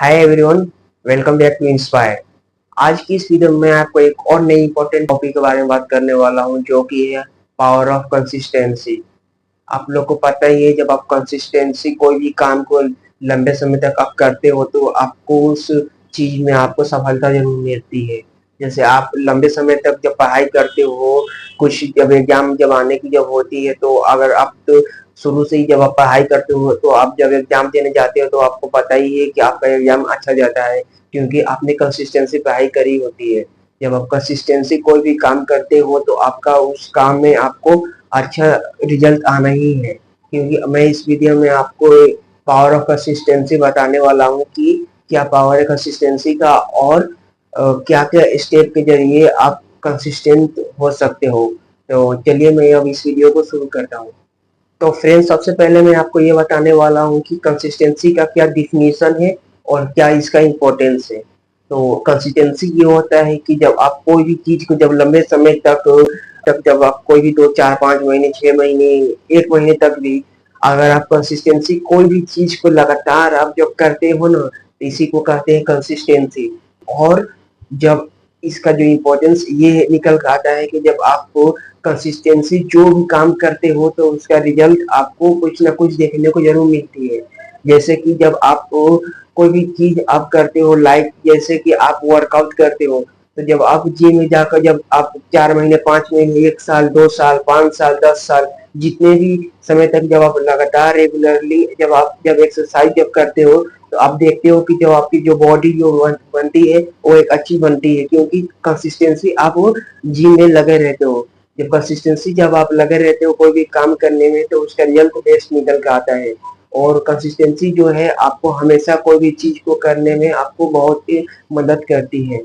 Hi everyone, welcome back to inspire. आज की इस वीडियो में मैं आपको एक और नई इंपॉर्टेंट टॉपिक के बारे में बात करने वाला हूं, जो कि है पावर ऑफ कंसिस्टेंसी। आप लोग को पता ही है, जब आप कंसिस्टेंसी कोई भी काम को लंबे समय तक आप करते हो तो आपको उस चीज में आपको सफलता जरूर मिलती है। जैसे आप लंबे समय तक जब पढ़ाई करते हो, कुछ जब एग्जाम जब आने की जब होती है, तो अगर आप तो शुरू से ही जब आप पढ़ाई करते हो तो आप जब एग्जाम देने जाते हो तो आपको पता ही है कि आपका एग्जाम अच्छा जाता है, क्योंकि आपने कंसिस्टेंसी पढ़ाई करी होती है। जब आप कंसिस्टेंसी कोई भी काम करते हो तो आपका उस काम में आपको अच्छा रिजल्ट आना ही है। क्योंकि मैं इस वीडियो में आपको पावर ऑफ कंसिस्टेंसी बताने वाला हूँ कि क्या पावर है कंसिस्टेंसी का, और क्या क्या स्टेप के जरिए आप कंसिस्टेंट हो सकते हो। तो चलिए मैं अब इस वीडियो को शुरू करता हूँ। तो फ्रेंड्स, सबसे पहले मैं आपको ये बताने वाला हूँ कि कंसिस्टेंसी का क्या डिफिनीशन है और क्या इसका इम्पोर्टेंस है। तो कंसिस्टेंसी ये होता है कि जब आप कोई भी चीज को जब लंबे समय तक जब आप कोई भी 2 4 5 महीने 6 महीने 1 महीने तक भी अगर आप कंसिस्टेंसी कोई भी चीज को लगातार आप जब करते हो ना, तो इसी को कहते हैं कंसिस्टेंसी। और जब इसका जो इम्पोर्टेंस ये निकल कर आता है कि जब आपको कंसिस्टेंसी जो भी काम करते हो तो उसका रिजल्ट आपको कुछ ना कुछ देखने को जरूर मिलती है। जैसे कि जब आप कोई भी चीज आप करते हो, लाइक जैसे कि आप वर्कआउट करते हो, तो जब आप जिम में जाकर जब आप 4 महीने 5 महीने 1 साल 2 साल 5 साल 10 साल जितने भी समय तक जब आप लगातार रेगुलरली जब एक्सरसाइज जब करते हो, तो आप देखते हो कि जो आपकी जो बॉडी जो बनती है वो एक अच्छी बनती है, क्योंकि कंसिस्टेंसी आप वो जिम में लगे रहते हो। जब कंसिस्टेंसी जब आप लगे रहते हो कोई भी काम करने में, तो उसका रिजल्ट बेस्ट निकल के आता है। और कंसिस्टेंसी जो है आपको हमेशा कोई भी चीज को करने में आपको बहुत ही मदद करती है।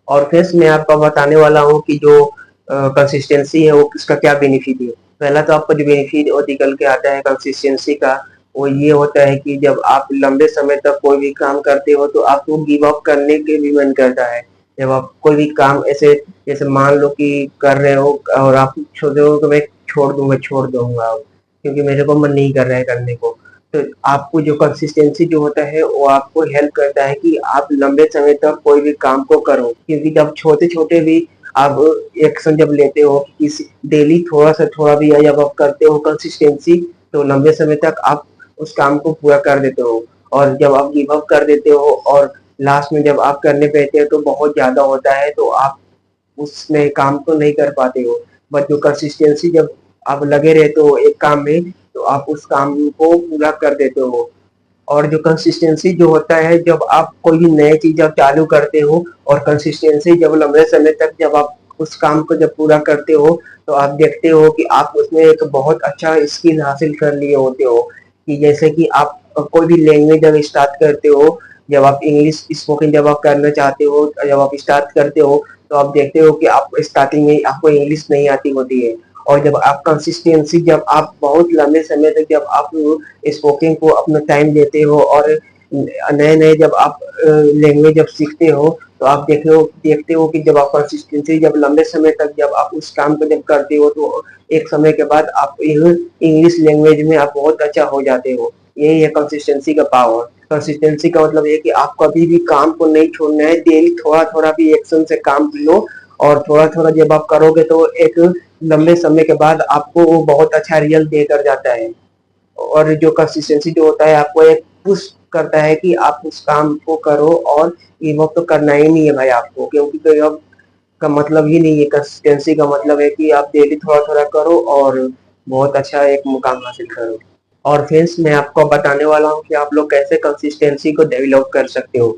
और फिर मैं आपको बताने वाला हूँ कि जो कंसिस्टेंसी है वो किसका क्या बेनिफिट है। पहला तो आपको जो बेनिफिट और निकल के आता है कंसिस्टेंसी का, वो ये होता है कि जब आप लंबे समय तक कोई भी काम करते हो तो आपको गिव अप करने के भी मन करता है। जब आप कोई भी काम ऐसे जैसे मान लो कि कर रहे हो और आप सोच रहे हो कि मैं छोड़ दूंगा अब, क्योंकि मेरे को मन नहीं कर रहा है करने को। तो आपको जो कंसिस्टेंसी जो होता है वो आपको हेल्प करता है कि आप लंबे समय तक कोई भी काम को करो, क्योंकि जब छोटे छोटे भी आप एक्शन जब लेते हो, इस डेली थोड़ा सा थोड़ा भी जब आप करते हो कंसिस्टेंसी, तो लंबे समय तक आप उस काम को पूरा कर देते हो। और जब आप गिव अप कर देते हो और लास्ट में जब आप करने बैठते हो तो बहुत ज्यादा होता है, तो आप उसमें काम तो नहीं कर पाते हो। बट जो कंसिस्टेंसी जब आप लगे रहते हो एक काम में, तो आप उस काम को पूरा कर देते हो। और जो कंसिस्टेंसी जो होता है, जब आप कोई भी नई चीज जब चालू करते हो और कंसिस्टेंसी जब लंबे समय तक जब आप उस काम को जब पूरा करते हो, तो आप देखते हो कि आप उसमें एक बहुत अच्छा स्किल हासिल कर लिए होते हो। कि जैसे कि आप कोई भी लैंग्वेज जब स्टार्ट करते हो, जब आप इंग्लिश स्पोकन जब आप करना चाहते हो, जब आप स्टार्ट करते हो, तो आप देखते हो कि आप स्टार्टिंग में आपको इंग्लिश नहीं आती होती है। और जब आप कंसिस्टेंसी जब आप बहुत लंबे समय तक जब आप स्पोकन को अपना टाइम देते हो और नए नए जब आप लैंग्वेज जब सीखते हो, तो आप देखते हो कि जब आप कंसिस्टेंसी जब लंबे समय तक जब आप उस काम को जब करते हो, तो एक समय के बाद आप इंग्लिश लैंग्वेज में आप बहुत अच्छा हो जाते हो। यही है कंसिस्टेंसी का पावर। कंसिस्टेंसी का मतलब ये कि आप कभी भी काम को नहीं छोड़ना है, डेली थोड़ा थोड़ा भी एक्शन से काम लो, और थोड़ा थोड़ा जब आप करोगे तो एक लंबे समय के बाद आपको वो बहुत अच्छा रिजल्ट देकर जाता है। और जो कंसिस्टेंसी जो होता है आपको एक पुश करता है कि आप उस काम को करो, और गिव अप तो करना ही नहीं है भाई आपको, क्योंकि गिव अप का मतलब ही नहीं है। कंसिस्टेंसी का मतलब है कि आप डेली थोड़ा थोड़ा करो और बहुत अच्छा एक मुकाम हासिल करो। और फ्रेंड्स, मैं आपको बताने वाला हूँ कि आप लोग कैसे कंसिस्टेंसी को डेवलप कर सकते हो।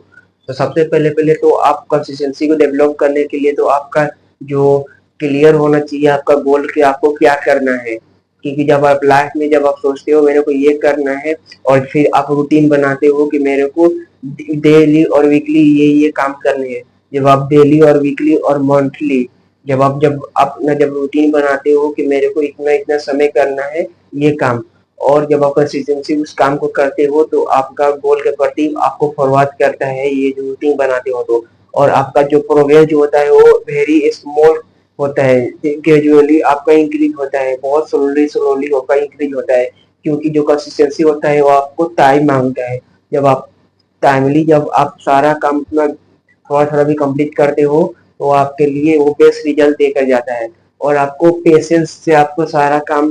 तो सबसे पहले पहले तो आप कंसिस्टेंसी को डेवलप करने के लिए तो आपका जो क्लियर होना चाहिए आपका गोल, कि आपको क्या करना है। क्योंकि जब आप लाइफ में जब आप सोचते हो मेरे को ये करना है, और फिर आप रूटीन बनाते हो कि मेरे को डेली और वीकली ये काम करने हैं। जब आप डेली और वीकली और मंथली जब अपना जब रूटीन बनाते हो कि मेरे को इतना इतना समय करना है ये काम, और जब आप कंसिस्टेंसी उस काम को करते हो, तो आपका गोल के प्रति आपको फॉरवर्ड करता है ये जो रूटीन बनाते हो। तो और आपका जो प्रोग्रेस जो होता है वो वेरी स्मॉल होता है, ग्रेजुअली आपका इंक्रीज होता है, बहुत स्लोली स्लोली आपका इंक्रीज होता है। क्योंकि जो कंसिस्टेंसी होता है वो आपको टाइम मांगता है। जब आप टाइमली जब आप सारा काम अपना थोड़ा-थोड़ा भी कंप्लीट करते हो, तो आपके लिए वो बेस्ट रिज़ल्ट देकर जाता है और आपको पेशेंस से आपको सारा काम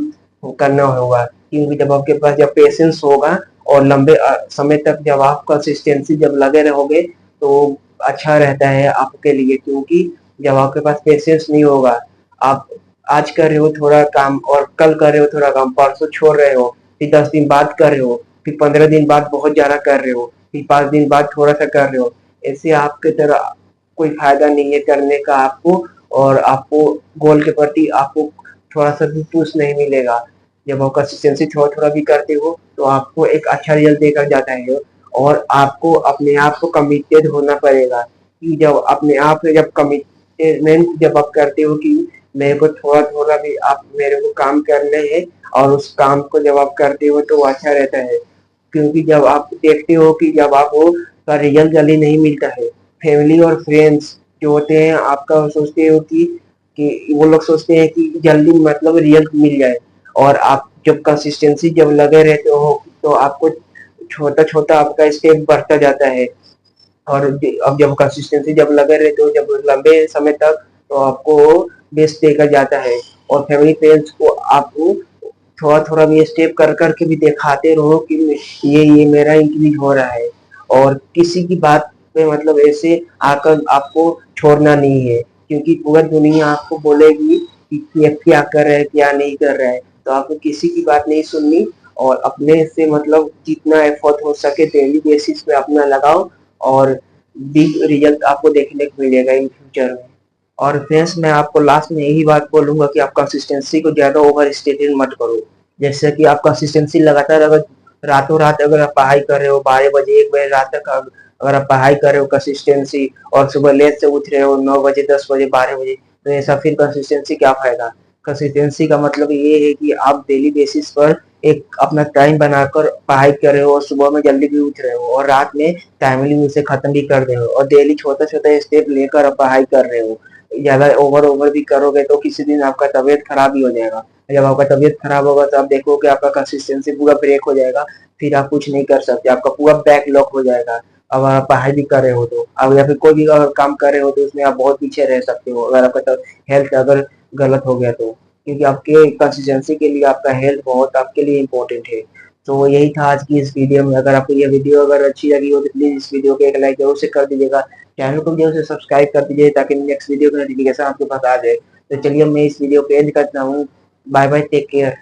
करना होगा, क्योंकि जब आपके पास जब पेशेंस होगा और लंबे समय तक जब आप कंसिस्टेंसी जब लगे रहोगे, तो अच्छा रहता है आपके लिए, क्योंकि जब आपके पास पेशेंस नहीं होगा, आप आज कर रहे हो थोड़ा काम और कल कर रहे हो थोड़ा काम, परसों छोड़ रहे हो, फिर 10 दिन बाद कर रहे हो, फिर 15 दिन बाद बहुत ज़्यादा कर रहे हो, फिर 5 दिन बाद थोड़ा-सा कर रहे हो। ऐसे आपकी तरह कोई फ़ायदा नहीं है करने का आपको, और आपको गोल के प्रति आपको थोड़ा-सा भी पुश नहीं मिलेगा। जब आप कंसिस्टेंसी थोड़ा-थोड़ा भी करते हो, तो आपको एक अच्छा रिज़ल्ट देकर जाता है और आपको अपने आप को कमिटेड होना पड़ेगा कि जब अपने आप से जब कमिटमेंट जब आप करते हो कि मेरे को थोड़ा-थोड़ा भी आप मेरे को काम करने हैं और उस काम को जब आप करते हो तो वो अच्छा रहता है। क्योंकि जब आप देखते हो कि जब आप वो का रिज़ल्ट जल्दी नहीं मिलता है, फैमिली और फ्रेंड्स जो होते हैं आपका सोचते हो कि वो लोग सोचते हैं कि जल्दी मतलब रिज़ल्ट मिल जाए, और आप जब कंसिस्टेंसी जब लगे रहते हो तो आपको छोटा-छोटा आपका स्टेप बढ़ता जाता है। और अब जब कंसिस्टेंसी जब लगे रहते हो जब लंबे समय तक, तो आपको बेस्ट देकर जाता है और फैमिली फ्रेंड्स को आप थोड़ा-थोड़ा भी स्टेप कर के भी दिखाते रहो कि ये मेरा इंक्रीज हो रहा है, और किसी की बात पे मतलब ऐसे आकर आपको छोड़ना नहीं है, क्योंकि पूरा दुनिया आपको बोलेगी कि ये क्या कर रहा है, क्या नहीं कर रहा है, तो आपको किसी की बात नहीं सुननी और अपने से मतलब जितना एफर्ट हो सके डेली बेसिस पे अपना लगाओ, और बिग रिजल्ट आपको देखने को मिलेगा इन फ्यूचर में। और फ्रेंड्स मैं आपको लास्ट में यही बात बोलूँगा कि आप कंसिस्टेंसी को ज़्यादा ओवर स्टेटेड मत करो। जैसे कि आप कंसिस्टेंसी लगातार अगर रातों-रात अगर आप पढ़ाई कर रहे हो 12 बजे 1 बजे रात तक अगर आप पढ़ाई कर रहे हो कंसिस्टेंसी, और सुबह लेट से उठ रहे हो 9 बजे 10 बजे 12 बजे, तो ऐसा फिर कंसिस्टेंसी क्या फ़ायदा? कंसिस्टेंसी का मतलब ये है कि आप डेली बेसिस पर एक अपना टाइम बनाकर पढ़ाई कर रहे हो और सुबह में जल्दी भी उठ रहे हो और रात में टाइमली उसे खत्म भी कर रहे हो और डेली छोटा-छोटा स्टेप लेकर आप पढ़ाई कर रहे हो। ज़्यादा ओवर भी करोगे तो किसी दिन आपका तबीयत खराब ही हो जाएगा। जब आपका तबीयत खराब होगा तो आप देखोगे आपका कंसिस्टेंसी पूरा ब्रेक हो जाएगा, फिर आप कुछ नहीं कर सकते, आपका पूरा बैकलॉग हो जाएगा। अगर आप पढ़ाई भी कर रहे हो तो, अब या फिर कोई भी अगर काम कर रहे हो तो उसमें आप बहुत पीछे रह सकते हो, अगर आपका हेल्थ अगर गलत हो गया तो। क्योंकि आपके कंसिस्टेंसी के लिए आपका हेल्थ बहुत आपके लिए इम्पोर्टेंट है। तो यही था आज की इस वीडियो में। अगर आपको ये वीडियो अगर अच्छी लगी हो तो प्लीज़ इस वीडियो को एक लाइक ज़रूर से कर दीजिएगा। चैनल को जरूर से सब्सक्राइब कर दीजिए ताकि नेक्स्ट वीडियो का नोटिफिकेशन आपके पास आ जाए। तो चलिए मैं इस वीडियो को एंड करता हूँ। Bye bye, take care.